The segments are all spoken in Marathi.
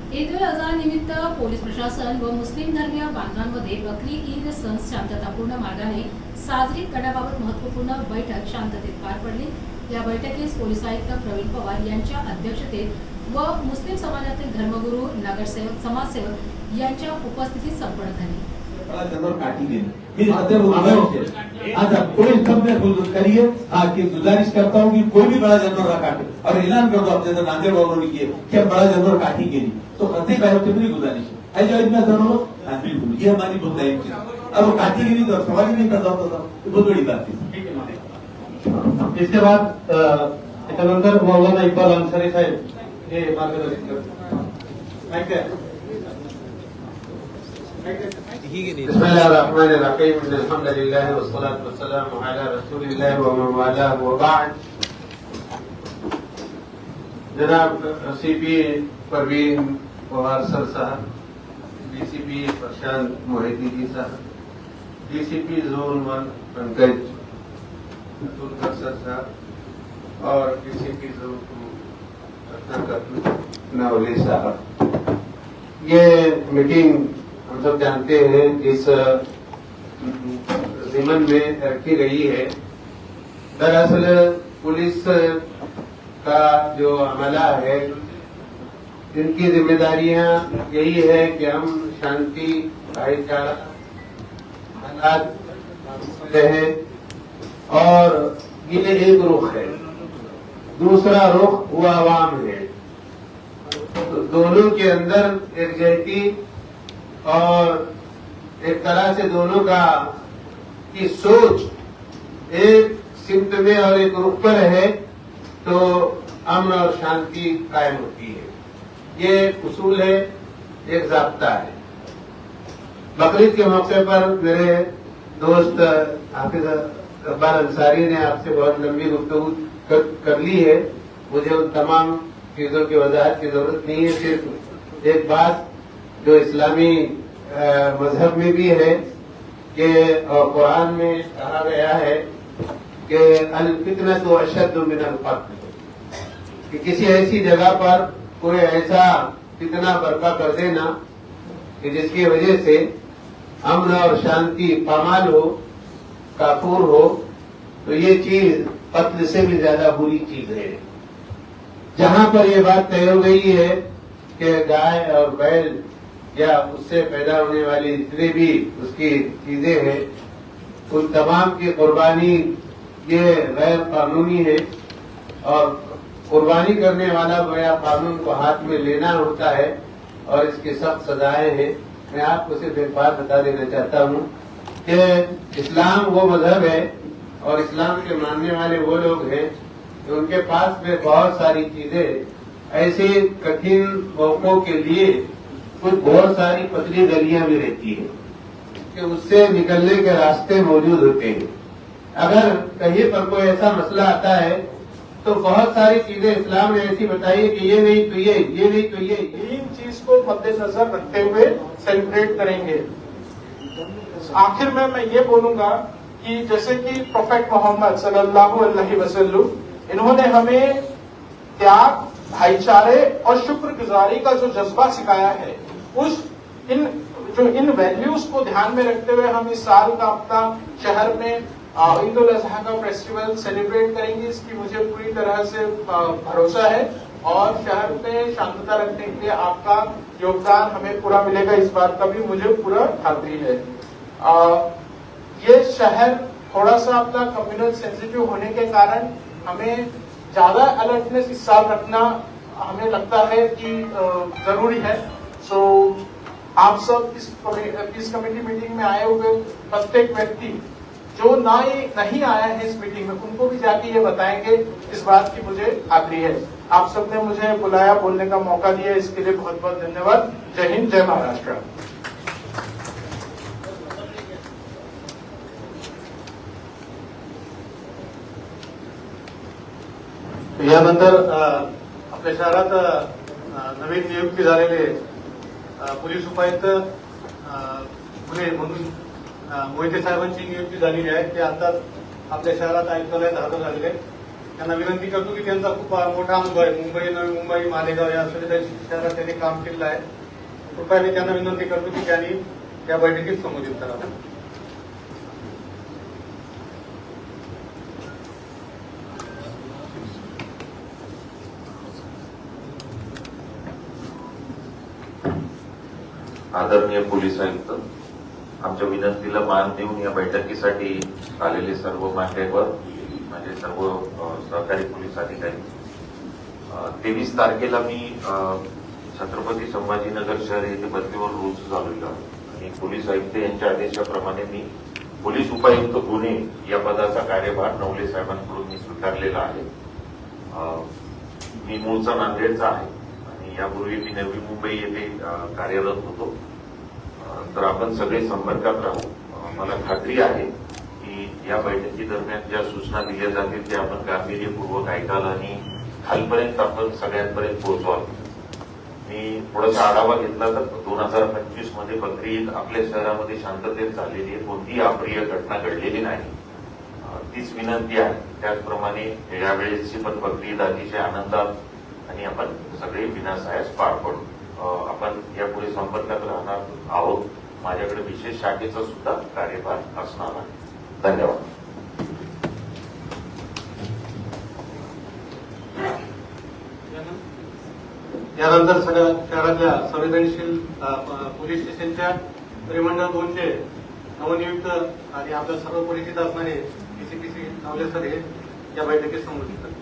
ईद उल अजहा निमित्त पोलीस प्रशासन व मुस्लिम धर्मीय बांधवांमध्ये बकरी ईद सण शांततापूर्ण मार्गाने साजरी करण्याबाबत महत्त्वपूर्ण बैठक शांततेत पार पडली। या बैठकीस पोलीस आयुक्त प्रवीण पवार यांच्या अध्यक्षतेत व मुस्लिम समाजातील धर्मगुरू, नगरसेवक, समाजसेवक यांच्या उपस्थितीत संपन्न झाली। करिए कि गुजारिश करता हूँ कि कोई भी बड़ा जानवर ना काटे और ऐलान कर दो आप जैसे नांदेड़ वालों ने किए कि हम बड़ा जानवर काटेंगे नहीं, तो खतरे पैरों से मेरी गुजारिश है बिल्कुल ये हमारी बहुत दायित्व है। अब वो काटेंगे नहीं तो सवाल ही नहीं करता होता था, तो बहुत बड़ी बात है। इसके बाद त्यानंतर मौलाना इकबाल अंसारी साहेब हे मार्गदर्शन करतात। बिस्मिल्लाहिर्रहमानिर्रहीम अल्हम्दुलिल्लाह वस्सलातु वस्सलामु अला रसूलिल्लाह व मन वाला व बाद। जनाब सीपी परवीन पवार सर साहब, डीसीपी प्रशांत मोहिती जी साहब, DCP zone 1 Pankaj Atul sir साहब और डीसीपी जोन 2 रत्नाकर नवले साहब, ये मीटिंग हम सब जानते हैं इस जिमन में रखी गई है। दरअसल पुलिस का जो अमला है, इनकी जिम्मेदारियां यही है कि हम शांति, भाईचारा, हालात रहे, और ये एक रुख है। दूसरा रुख वो आवाम है। तो दोनों के अंदर एकजुटती और एक तरह से दोनों का की सोच एक सिमत में और एक रुख पर है, तो अमन और शांति कायम होती है। ये एक उसूल है, एक ज़ाब्ता है। बकरीद के मौके पर मेरे दोस्त हाफिज इकबाल अंसारी ने आपसे बहुत लंबी गुफ्तगू कर ली है। मुझे उन तमाम चीजों की वजाहत की जरूरत नहीं है। सिर्फ एक बात जो इस्लामी मजहब में भी है कि कुरान में कहा गया है कि अल फितनतु अशद्दु मिनल क़त्ल, कि किसी ऐसी जगह पर कोई ऐसा फितना बर्पा कर देना कि जिसकी वजह से अमन और शांति पामाल हो, काफूर हो, तो ये चीज कत्ल से भी ज्यादा बुरी चीज है। जहां पर ये बात तय हो गई है कि गाय और बैल या उससे पैदा होने वाली जितने भी उसकी चीजें हैं, उन तमाम की कुर्बानी ये गैर कानूनी है, और कुर्बानी करने वाला गोया कानून को हाथ में लेना होता है और इसकी सख्त सजाएं हैं। मैं आपको सिर्फ एक बात बता देना चाहता हूँ कि इस्लाम वो मजहब है और इस्लाम के मानने वाले वो लोग हैं कि उनके पास में बहुत सारी चीजें ऐसे कठिन मौकों के लिए कुछ बहुत सारी पतली गलियां भी रहती है कि उससे निकलने के रास्ते मौजूद होते हैं। अगर कहीं पर कोई ऐसा मसला आता है तो बहुत सारी चीजें इस्लाम ने ऐसी बताई है कि ये नहीं तो ये नहीं तो ये, इन चीज को मद्देनजर रखते हुए सेलिब्रेट करेंगे। आखिर में मैं ये बोलूंगा कि जैसे कि प्रोफेट मोहम्मद सल्लल्लाहु अलैहि वसल्लम, इन्होंने हमें त्याग, भाईचारे और शुक्रगुजारी का जो जज्बा सिखाया है, इन वैल्यूज को ध्यान में रखते हुए हम इस साल का अपना शहर में ईद उल अजहा का फेस्टिवल सेलिब्रेट करेंगे। इसकी मुझे पूरी तरह से भरोसा है और शहर में शांतता रखने के लिए आपका योगदान हमें पूरा मिलेगा, इस बात का भी मुझे पूरा खातरी है। ये शहर थोड़ा सा अपना कम्युनल सेंसिटिव होने के कारण हमें ज्यादा अलर्टनेस इस साल रखना हमें लगता है कि जरूरी है। सो आप सब इस कमेटी मीटिंग में आए हुए प्रत्येक व्यक्ति जो नहीं आया है इस मीटिंग में, उनको भी जाके ये बताएंगे, इस बात की मुझे खातरी है। आप सबने मुझे बुलाया, बोलने का मौका दिया, इसके लिए बहुत बहुत धन्यवाद। जय हिंद, जय महाराष्ट्र। यानंतर आपल्या शहरात नवीन नियुक्ती झालेले पोलीस उपायुक्त पुणे म्हणून मोहिते साहेबांची नियुक्ती झालेली आहे। ते आता आपल्या शहरात आयुक्तालयात हजर झालेले आहेत। त्यांना विनंती करतो की त्यांचा खूप मोठा अनुभव आहे. मुंबई, नवी मुंबई, मालेगाव या संवेदनशील शहरात त्यांनी काम केलेलं आहे. कृपया त्यांना विनंती करतो की त्यांनी या बैठकीत संबोधित करावं. आदरणीय पोलीस आयुक्त, आमच्या विनंतीला मान देऊन या बैठकीसाठी आलेले सर्व मान्यवर, माझे सर्व सहकारी पोलीस अधिकारी, 23 तारखेला मी छत्रपती संभाजीनगर शहर येथे बदलीवर रुजू झालेलो आहे आणि पोलीस आयुक्त यांच्या आदेशाप्रमाणे मी पोलीस उपायुक्त गुन्हे या पदाचा कार्यभार नवले साहेबांकडून मी स्वीकारलेला आहे. मी मूळचा नांदेडचा आहे आणि यापूर्वी मी नवी मुंबई येथे कार्यरत होतो. तर आपण सगळे संपर्कात राहू. मला खात्री आहे की या बैठकी दरम्यान ज्या सूचना दिल्या जातील त्या आपण गांभीर्यपूर्वक ऐकाल आणि खालपर्यंत आपण सगळ्यांपर्यंत पोहोचवाल. मी थोडासा आढावा घेतला तर 2025 मध्ये बकरी ईद आपल्या शहरामध्ये शांततेत झालेली आहे. कोणतीही अप्रिय घटना घडलेली नाही. तीच विनंती आहे. त्याचप्रमाणे यावेळेसची पण बकरी ईद अतिशय आनंदात आणि आपण सगळे विनासायास पार पडू. आपण यापुढे संपर्कात राहणार आहोत. माझ्याकडे विशेष शाखेचा सुद्धा कार्यभार असणार आहे. धन्यवाद. यानंतर सगळ्या शहरातल्या संवेदनशील पोलीस स्टेशनच्या परिमंडळ 2चे नवनियुक्त आणि आपल्या सर्व परिचित असणारे डीसीपीसी नवले सर हे या बैठकीत संबोधित करतात.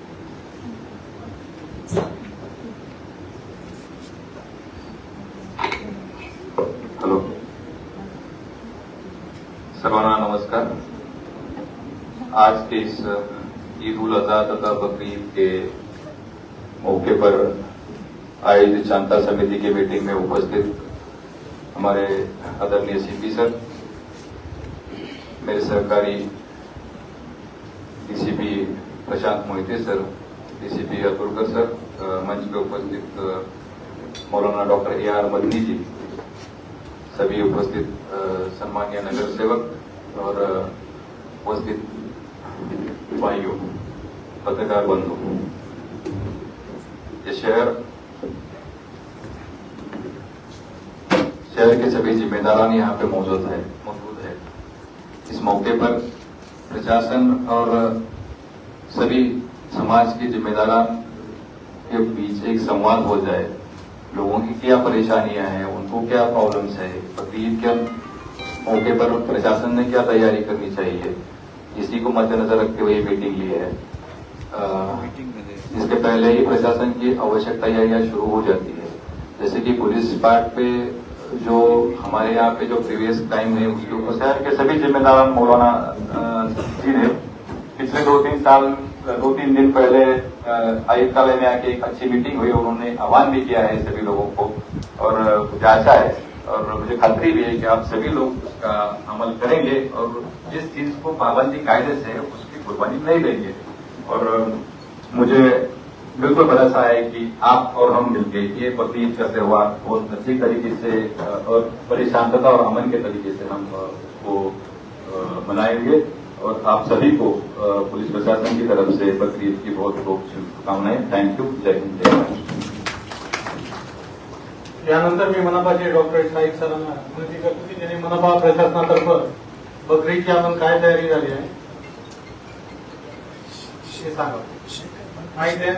हेलो, सर्वांना नमस्कार. आज के इस ईद उल अजहा तथा बकरी ईद के मौके पर आयोजित शांता समिति की मीटिंग में उपस्थित हमारे आदरणीय सीपी सर, मेरे सहकारी DCP Prashant Mohite sir, DCP Atulkar sir, मंच पे उपस्थित मौलाना डॉक्टर AR मदनी जी, सभी उपस्थित सम्मानीय नगर सेवक और उपस्थित भाइयों, पत्रकार बंधु, ये शहर के सभी जिम्मेदारान यहाँ पे मौजूद है. इस मौके पर प्रशासन और सभी समाज के जिम्मेदारान के बीच एक संवाद हो जाए. लोगों की क्या परेशानियां हैं, उनको क्या प्रॉब्लम्स है, बकरीद के मौके पर प्रशासन ने क्या तैयारी करनी चाहिए, इसी को मद्देनजर रखते हुए मीटिंग ली है. इसके पहले ही प्रशासन की आवश्यक तैयारियां शुरू हो जाती है. जैसे कि पुलिस पार्ट पे जो हमारे यहाँ पे जो प्रीवियस टाइम है उसके ऊपर शहर के सभी जिम्मेदार मौलाना जी ने पिछले 2-3 दिन पहले आयुक्तालय में आके एक अच्छी मीटिंग हुई. उन्होंने आह्वान भी किया है सभी लोगों को और जांचा है और मुझे खातरी भी है कि आप सभी लोग उसका अमल करेंगे और जिस चीज को पाबंदी कायदे से उसकी कुर्बानी नहीं देंगे. और मुझे बिल्कुल भरोसा है कि आप और हम मिलकर ये बकरीद का त्योहार बहुत अच्छी तरीके से और बड़ी शांतता और अमन के तरीके से हम उसको मनाएंगे. और आप सभी को पुलिस प्रशासन की तरफ से बकरीद की बहुत बहुत शुभकामनाएं. Thank you. जय हिंद, जय भारत. यानंतर मी मनपाचे डॉक्टर शाहीद सरांना विनंती करतो की त्यांनी मनपा प्रशासनातर्फे बकरीदची आपण काय तयारी झाली आहे हे सांगा. माहिती आहे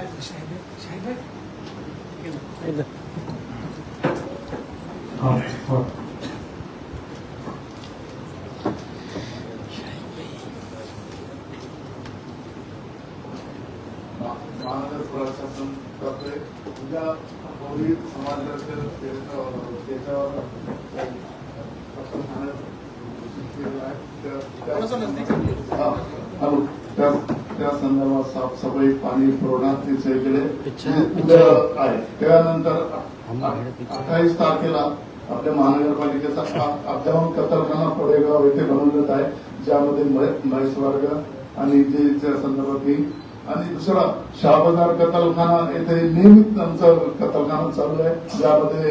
महानगर प्रशासन तर्फे उद्या कोणी समाजाचं त्याच्यावर त्या संदर्भात साफसफाई पाणी पुरवण्यात निश्चय केले उद्या आहे. त्यानंतर 28 तारखेला आपल्या महानगरपालिकेचा अद्यावत कतलखाना कोडेगाव येथे बनवण्यात आहे, ज्यामध्ये म्हैस वर्ग आणि जे त्या संदर्भात येईल. आणि दुसरा शहाबाजार कतलखाना येथे नियमित आमचा कतलखाना चालू आहे, ज्यामध्ये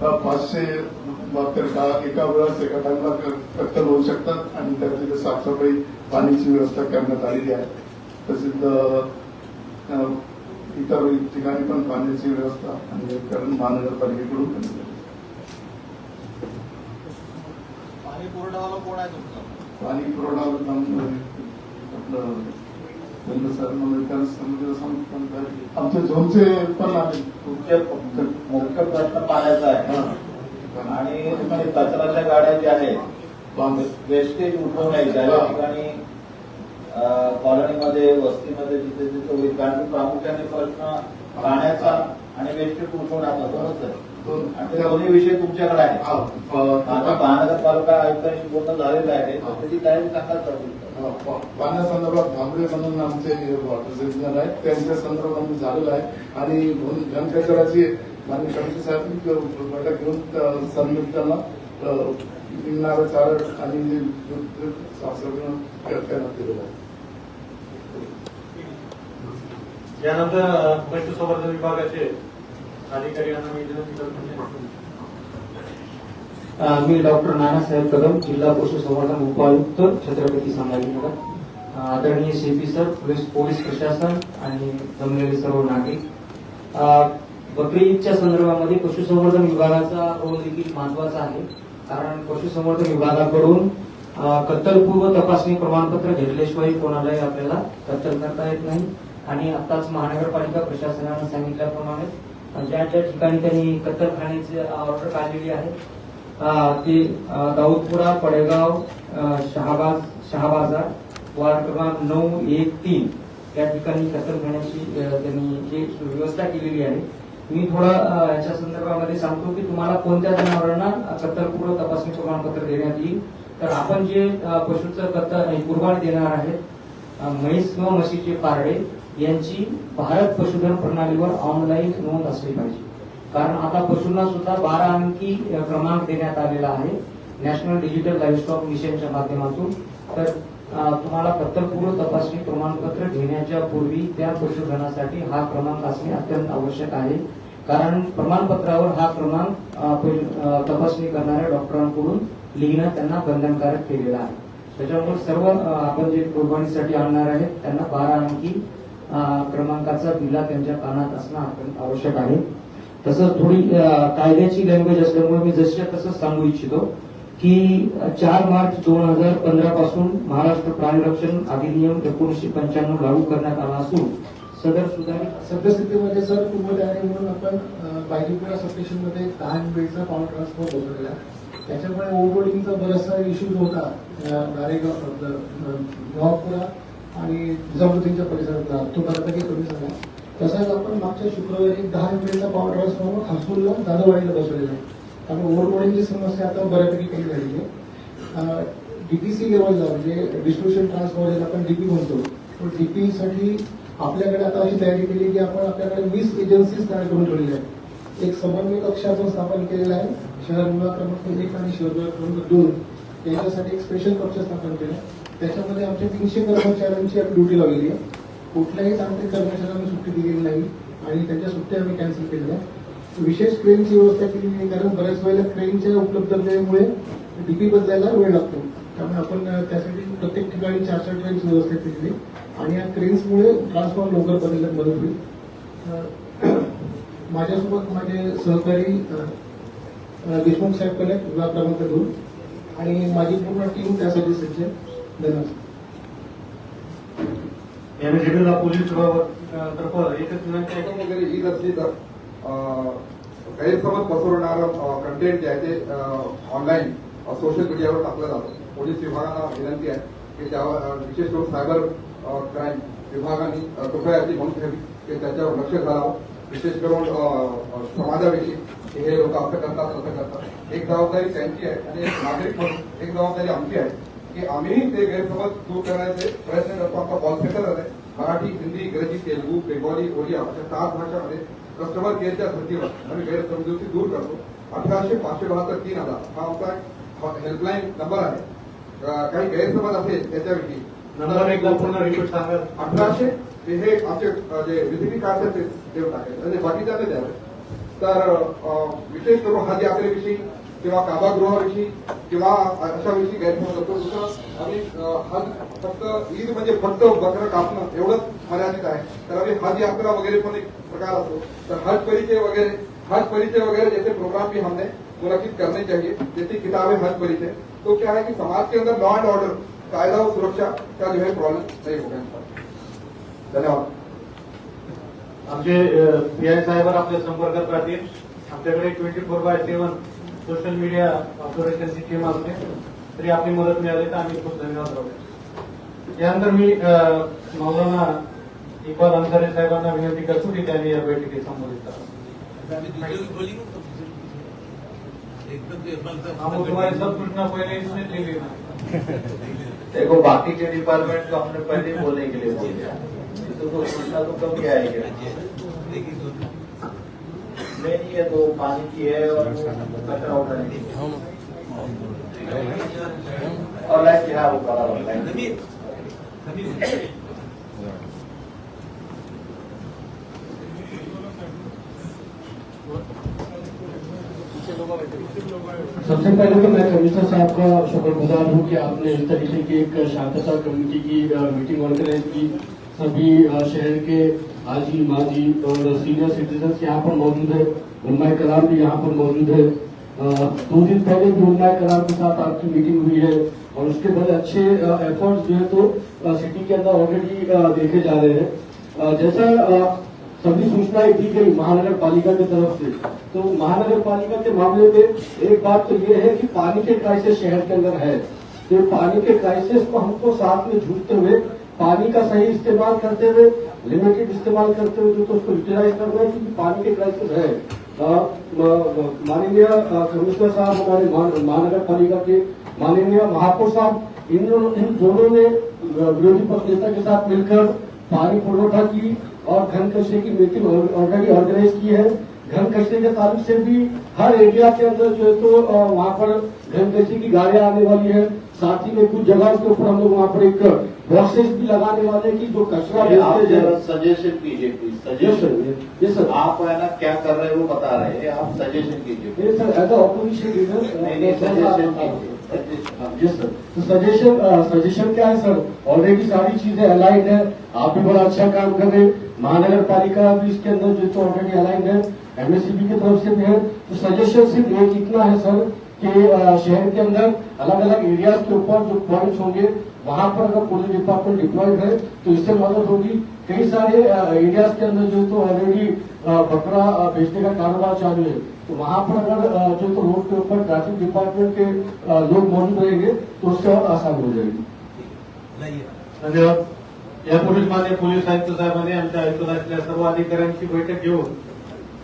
500 एका वेळेस एका टाइमला कत्तल होऊ शकतात आणि त्याची साफसफाई पाण्याची व्यवस्था करण्यात आलेली आहे. तसेच इतर ठिकाणी पण पाण्याची व्यवस्था आणि कारण महानगरपालिकेकडून केली जाते. पाणी पुरवठावाला कोण आहे तुमचं? पाणी पुरवठा आपलं आमचे झोनचे पण आहे. तुमचे मुख्य प्रश्न पाण्याचा आहे आणि तुम्ही कचऱ्याच्या गाड्या ज्या आहेत वेस्टेज उठवू नये ज्या ठिकाणी कॉलनीमध्ये वस्तीमध्ये जिथे जिथे होईल कारण की प्रामुख्याने प्रश्न पाण्याचा आणि वेस्टेज उठवण्याचा बरोबर आहे. आणि ते दोन्ही विषय तुमच्याकडे आहे. आता महानगरपालिका आयुक्तांशी बोलणं झालेलं आहे त्याची तयारी सांगा चालू. पाण्यासंदर्भात भांबरे म्हणून आमचे वॉटर इंजिनियर आहेत त्यांच्या संदर्भात झालेलं आहे आणि घनकचऱ्याची माननीय कमिटी साहेब बैठक घेऊन संयुक्तांना निघणारं चारड आणि करण्यात दिलेलं आहे. यानंतर पशुसंवर्धन विभागाचे अधिकारी यांना मी विनंती करतो. मी डॉक्टर नानासाहेब कदम, जिल्हा पशुसंवर्धन उपायुक्त, छत्रपती संभाजीनगर. आदरणीय सीपी सर, पोलीस प्रशासन आणि जमलेले सर्व नागरिक, बकरी ईदच्या संदर्भामध्ये पशुसंवर्धन विभागाचा रोल देखील महत्वाचा आहे. कारण पशुसंवर्धन विभागाकडून कत्तलपूर्व तपासणी प्रमाणपत्र घेतल्याशिवाय कोणालाही आपल्याला कत्तल करता येत नाही. आणि आताच महानगरपालिका प्रशासनाने सांगितल्याप्रमाणे ज्या ज्या ठिकाणी त्यांनी कत्तलखान्याची ऑर्डर काढलेली आहे ते दाऊदपुरा, पडेगाव, शहाबाजार, वार्ड क्रमांक 913 या ठिकाणी कत्तलखान्याची त्यांनी जी व्यवस्था केलेली आहे. मी थोडा याच्या संदर्भामध्ये सांगतो की तुम्हाला कोणत्या जनावरांना कत्तलपूर्व तपासणी प्रमाणपत्र देण्यात येईल. तर आपण जे पशुचं कुर्बानी देणार आहेत म्हैस किंवा म्हशीचे पारडे यांची भारत पशुधन प्रणालीवर ऑनलाईन नोंद असली पाहिजे. कारण आता पशूंना सुद्धा 12 अंकी क्रमांक देण्यात आलेला आहे नॅशनल डिजिटल लाईव्हस्टॉक मिशनच्या माध्यमातून. तर तुम्हाला कत्तलपूर्व तपासणी प्रमाणपत्र घेण्याच्या पूर्वी त्या पशुधनासाठी हा क्रमांक असणे अत्यंत आवश्यक आहे. कारण प्रमाणपत्रावर हा क्रमांक तपासणी करणाऱ्या डॉक्टरांकडून लिहिणं त्यांना बंधनकारक केलेलं आहे. त्याच्यामुळे सर्व आपण जे कुर्बानीसाठी आणणार आहेत त्यांना 12 अंकी क्रमांकाचा बिला त्यांच्या कानात असणं अत्यंत आवश्यक आहे. तसंच थोडी कायद्याची लँग्वेज असल्यामुळे मी जसं तसंच सांगू इच्छितो की 4 मार्च 2015 पासून महाराष्ट्र प्राणी रक्षण अधिनियम 1995 लागू करण्यात आला असून सदर सुधारित सद्यस्थितीमध्ये सर पूर्वतयारी म्हणून आपण बायजीपुरा सबस्टेशन मध्ये 10 बेडचा पॉवर ट्रान्सफॉर्मर बसवलेला आहे. त्याच्यामुळे ओव्हरलोडिंगचा बराचसा इश्यूज होता नारेगाव, नवापुरा आणि निजामुद्दीनच्या परिसरातला तो बऱ्यापैकी कमी झाला. तसाच आपण मागच्या शुक्रवारी 10 बेडचा पॉवर ट्रान्सफॉर्मर हासूरला दादावाडीला बसवलेला आहे. त्यामुळे ओव्हरलोडिंगची समस्या आता बऱ्यापैकी कमी झालेली आहे. डीपीसी लेवलला म्हणजे डिस्ट्रीब्युशन ट्रान्सफॉर्मर आपण डीपी म्हणतो तो डीपी साठी आपल्याकडे आता अशी तयारी केली की आपण आपल्याकडे 20 एजन्सीज तयार करून ठेवलेल्या आहेत. एक समन्वय कक्ष आपण स्थापन केलेला आहे शहर विभाग क्रमांक 1 आणि शहर विभाग क्रमांक 2 याच्यासाठी एक स्पेशल कक्ष स्थापन केलं. त्याच्यामध्ये आमच्या 300 कर्मचाऱ्यांची ड्युटी लावलेली आहे. कुठल्याही तांत्रिक कर्मचाऱ्यांना सुट्टी दिलेली नाही आणि त्यांच्या सुट्ट्या आम्ही कॅन्सल केलेल्या. विशेष ट्रेनची व्यवस्था केलेली आहे कारण बऱ्याच वेळेला ट्रेनच्या उपलब्धतेमुळे डीपी बदलायला वेळ लागतो. त्यामुळे आपण त्यासाठी प्रत्येक ठिकाणी 4-4 ट्रेनची व्यवस्था केलेली आणि या ट्रेन्समुळे ट्रान्सफॉर्म लवकर बदलण्यात मदत होईल. माझ्यासोबत माझे सहकारी देशमुख साहेब कलेक्ट विभाग क्रमांक 2 आणि माझी पूर्ण टीम त्यासाठी सज्ज. धन्यवाद. जिल्हा पोलीस विभागातर्फे एकच विनंती आहे की वगैरे ईद असली तर गैरसमज पसरवणारं कंटेंट जे आहे ते ऑनलाईन सोशल मीडियावर टाकलं जातं. पोलीस विभागाला विनंती आहे की त्यावर विशेष करून सायबर क्राईम विभागाने कृपया ती नोंद घ्यावी की त्याच्यावर लक्ष घालावं. विशेष करून समाजाविषयी हे लोक असं करतात तसं करतात. एक जबाबदारी त्यांची आहे आणि एक नागरिक म्हणून एक जबाबदारी आमची आहे की आम्ही ते गैरसमज दूर करण्याचे प्रयत्न करतो. आमचा कॉल सेंटर आहे मराठी, हिंदी, इंग्रजी, तेलुगू, बेंगॉली, ओडिया अशा 7 भाषांमध्ये कस्टमर केअरच्या धर्तीवर आम्ही गैरसमजुती दूर करतो. 1800-572-3000 हा आमचा हेल्पलाईन नंबर आहे. काही गैरसमज असेल त्याच्याविषयी नंबर एकदा पूर्ण रिपीट सांगा. 1800 हे आमचे जे विजिटिंग कार्ड आहेत ते देऊन टाकायचे आणि बाकीच्या द्यावे. तर विशेष करून हा जे आपल्याविषयी किंवा काबागृहाविषयी किंवा अशाविषयी गैरसमज होतो. दुसरं आम्ही हज फक्त ईद म्हणजे फक्त बकरं कापणं एवढंच मर्यादित आहे. तर आम्ही हज यात्रा वगैरे पण एक प्रकार असतो. तर हज परिचय वगैरह जैसे प्रोग्राम भी हमने मुनक्किद करने चाहिए. जैसे किताबें हज परिचय, तो क्या है कि समाज के अंदर लॉ एंड ऑर्डर, कायदा और सुरक्षा का जो है प्रॉब्लम नहीं होगा. धन्यवाद. आमचे पीआय साहेब आपल्या संपर्कात राहतील. आमच्याकडे 24/7 सोशल मीडिया ऑपरेशनची टीम असते. तरी आपली मदत मिळाली तर आम्ही खूप धन्यवाद राहू. यानंतर मी मौलाना इक्बाल अन्सारी साहेबांना विनंती करतो की त्यांनी या बैठकीत संबोधित करावं. हम तुम्हारी सब सूचना पहले इसने ले लेना. देखो बाकी के डिपार्टमेंट को हमने पहले ही बोलने के लिए बोल दिया, तो सूचना तो कब क्या आएगी. नहीं है तो पानी की है और कचरा उठाने की और लाइट की है वो करा सबसे पहले तो मैं कमिश्नर साहब का शुक्रगुजार हूँ कि आपने इस तरीके की एक शांतता कमेटी की मीटिंग ऑर्गेनाइज की. सभी शहर के हाजी माजी और सीनियर सिटीजन्स यहाँ पर मौजूद है. उलमाए कलाम भी यहाँ पर मौजूद है. 2 दिन पहले भी उलमाए कलाम के साथ आपकी मीटिंग हुई है और उसके बड़े अच्छे एफर्ट्स जो है तो सिटी के अंदर ऑलरेडी देखे जा रहे हैं. जैसा सभी सूचनाएं दी गई महानगर पालिका की तरफ से, तो महानगर पालिका के मामले में एक बात तो ये है कि पानी के क्राइसिस शहर के अंदर है. तो पानी के क्राइसिस को हमको साथ में जूझते हुए, पानी का सही इस्तेमाल करते हुए, लिमिटेड इस्तेमाल करते हुए जो तो उसको यूटिलाइज करना है, क्योंकि पानी के क्राइसिस है. माननीय कमिश्नर साहब, हमारे महानगर पालिका के माननीय महापौर साहब, इन दोनों ने विरोधी पक्ष नेता के साथ मिलकर पानी पुरवठा की और घन कचरे की मीटिंग ऑलरेडी ऑर्गेनाइज की है. घन कचरे के ताल्लुक से भी हर एरिया के अंदर जो है तो वहाँ पर घन कचरे की गाड़ियां आने वाली है. साथ ही में कुछ जगह के ऊपर हम लोग वहाँ पर एक बॉक्सेस भी लगाने वाले की जो कचरा सजेशन कीजिए प्लीज. सजेशन ये सर आप है ना क्या कर रहे हैं वो बता रहे हैं, आप सजेशन कीजिए. Sir as a opposition leader suggestion कीजिए. जी सर. तो सजेशन क्या है सर, ऑलरेडी सारी चीजें अलाइंड है. आप भी बड़ा अच्छा काम कर रहे हैं. महानगर पालिका भी इसके अंदर जो तो ऑलरेडी अलाइंड है, एमएससीबी की तरफ से भी है. तो सजेशन सिर्फ एक इतना है सर कि शहर के अंदर अलग अलग एरियाज के ऊपर जो पॉइंट्स होंगे वहां पर अगर पुलिस डिपार्टमेंट डिप्लॉयड है तो इससे मदद होगी. कई सारे एरियाज के अंदर जो तो ऑलरेडी बकरा बेचने का कारोबार चालू है, तो वहां पर अगर जो तो रोड के ऊपर ट्रैफिक डिपार्टमेंट के लोग मौजूद रहेंगे तो उससे और आसान हो जाएगी. धन्यवाद. यापूर्वीच माननीय पोलीस आयुक्त साहेबांनी आमच्या आयुक्तालयातल्या सर्व अधिकाऱ्यांची बैठक घेऊन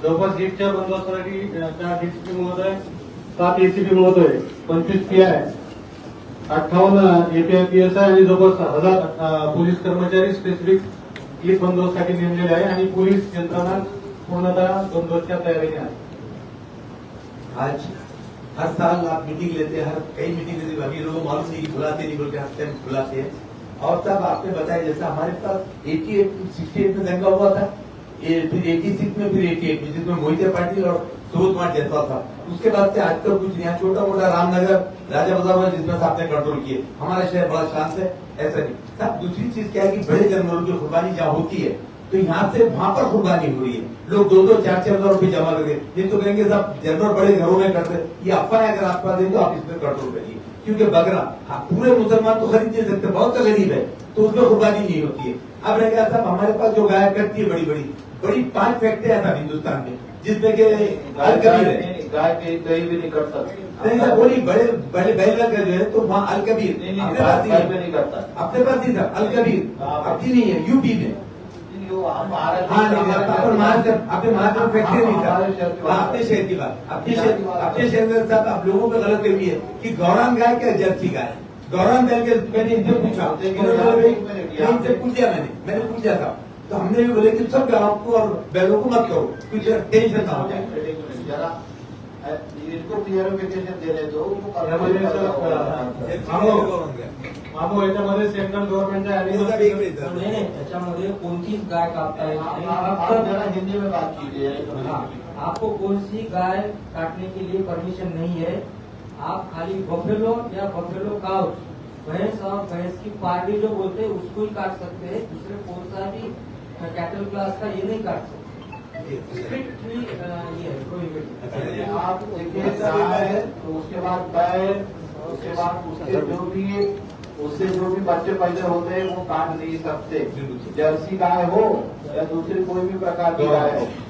जवळपास हीटच्या बंदोबस्तासाठी 4 डीसीपी महोदय, 7 एसीपी महोदय, 25 पीआय, 58 एपीआय पीएसआय आणि जवळपास 1000 पोलीस कर्मचारी स्पेसिफिक ईद बंदोबस्तासाठी नेमलेले आहे आणि पोलीस यंत्रणा पूर्णतः बंदोबस्ताच्या तयारीने आहे. आज हर साल आप मीटिंग लेते हैं, हर कई मीटिंग लेते हैं. अभी लोगों मालूम नहीं बुलाते नहीं बोल के हर टाइम बुलाते हैं. और साहब आपने बताया जैसा हमारे पास 68 में दंगा हुआ था, फिर 86 में, फिर 88 में, जिसमें मोहिते पाटिल और सुबोध कुमार जयसवाल था. उसके बाद से आज तक कुछ नहीं. छोटा मोटा रामनगर, राजा बाजार में जिसमें आपने कंट्रोल किए. हमारा शहर बड़ा शांत है, ऐसा नहीं साहब. दूसरी चीज क्या है कि बड़े जानवरों की कुर्बानी जहाँ होती है तो यहाँ से वहां पर कुर्बानी हो रही है. लोग 2-2, 4-4 हजार रुपये जमा करके ये तो कहेंगे साहब जानवर बड़े घरों में करते. ये अफवाह है. अगर आपका दें तो आप इसमें कंट्रोल करिए, क्योंकि बकरा पूरे मुसलमान तो खरीद नहीं सकते, बहुत तो गरीब है, तो उसमें कुर्बानी नहीं होती है. अब रह गया साहब हमारे पास जो गाय करती है बड़ी 5 फैक्ट्रियां था हिंदुस्तान में, जिसमें के गाय कहीं भी नहीं कर सकते. नहीं साहब, बोली बड़े बैलगाल का जो है तो वहाँ अलकबीर नहीं करता. अपने पास नहीं था. अलकबीर अपनी नहीं है, यूपी में. हाँ नहीं, अपने महाराष्ट्र फैक्ट्री नहीं था. अपने शहर की बात, अपने शहर में साहब आप लोगों को गलत फहमी है कि गौरान गाय क्या जर्सी गाय. गौरान गाय के मैंने इनसे पूछा, इनसे पूछ लिया, मैंने पूछ लिया था. तो हमने भी बोले कि सब गाँव को और बैलों को मत करो, कुछ टेंशन ना हो जाए. जरा इसको क्लियरिफिकेशन देने दो. मामो याच्यामध्ये सेंट्रल गव्हर्नमेंटच्या याच्यामध्ये कोणतीच गाय कापता येत नाही. जरा हिंदी में बात कीजिए. आपको कौन सी गाय काटने के लिए परमिशन नहीं है। आप खाली बफेलो या बफेलो काउ, भैंस और भैंस की पार्टी जो बोलते हैं उसको ही काट सकते हैं, दूसरे कौन सा भी कैटल क्लास का ये नहीं काट सकते। स्ट्रिक्टली ये है प्रोहिबिटेड। आप देखिए गाय, तो उसके बाद बैल, उसके बाद उससे जो भी बच्चे पैदा होते हैं वो काट नहीं सकते। जर्सी गाय हो या दूसरी कोई भी प्रकार की गाय हो,